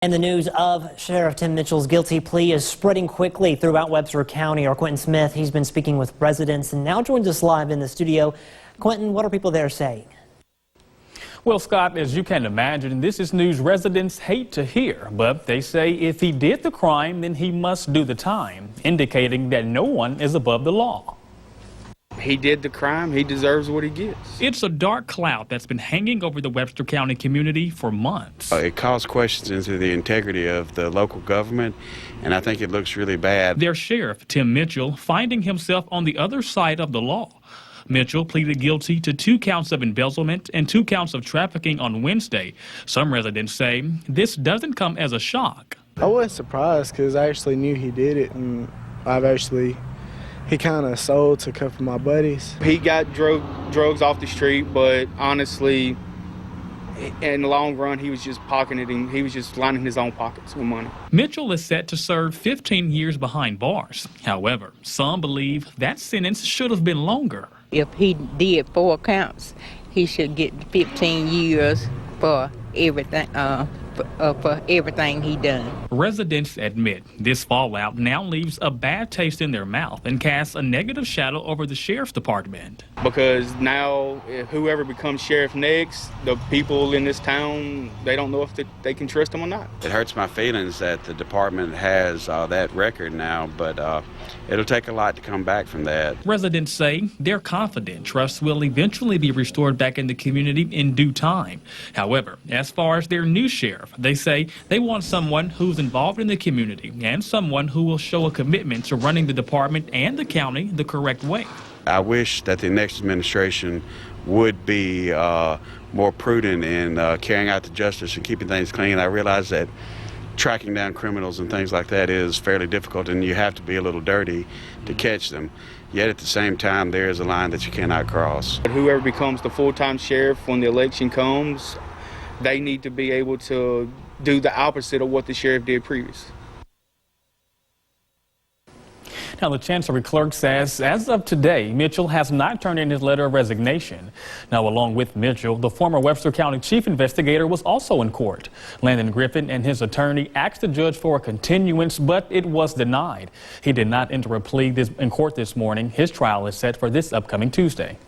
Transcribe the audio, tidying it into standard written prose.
And the news of Sheriff Tim Mitchell's guilty plea is spreading quickly throughout Webster County. Our Quentin Smith, he's been speaking with residents and now joins us live in the studio. Quentin, what are people there saying? Well, Scott, as you can imagine, this is news residents hate to hear, but they say if he did the crime, then he must do the time, indicating that no one is above the law. He did the crime. He deserves what he gets. It's a dark cloud that's been hanging over the Webster County community for months. It calls questions into the integrity of the local government, and I think it looks really bad. Their sheriff, Tim Mitchell, finding himself on the other side of the law. Mitchell pleaded guilty to 2 counts of embezzlement and 2 counts of trafficking on Wednesday. Some residents say this doesn't come as a shock. I wasn't surprised because I actually knew he did it, and he kind of sold to a couple of my buddies. He got drugs off the street, but honestly, in the long run, he was just pocketing. He was just lining his own pockets with money. Mitchell is set to serve 15 years behind bars. However, some believe that sentence should have been longer. If he did 4 counts, he should get 15 years for everything. For everything he done. Residents admit this fallout now leaves a bad taste in their mouth and casts a negative shadow over the sheriff's department. Because now, whoever becomes sheriff next, the people in this town, they don't know if they can trust him or not. It hurts my feelings that the department has that record now, but it'll take a lot to come back from that. Residents say they're confident trust will eventually be restored back in the community in due time. However, as far as their new sheriff, they say they want someone who's involved in the community and someone who will show a commitment to running the department and the county the correct way. I wish that the next administration would be more prudent in carrying out the justice and keeping things clean. I realize that tracking down criminals and things like that is fairly difficult, and you have to be a little dirty to catch them. Yet at the same time, there is a line that you cannot cross. Whoever becomes the full-time sheriff when the election comes, they need to be able to do the opposite of what the sheriff did previously. Now, the Chancery Clerk says, as of today, Mitchell has not turned in his letter of resignation. Now, along with Mitchell, the former Webster County chief investigator was also in court. Landon Griffin and his attorney asked the judge for a continuance, but it was denied. He did not enter a plea in court this morning. His trial is set for this upcoming Tuesday.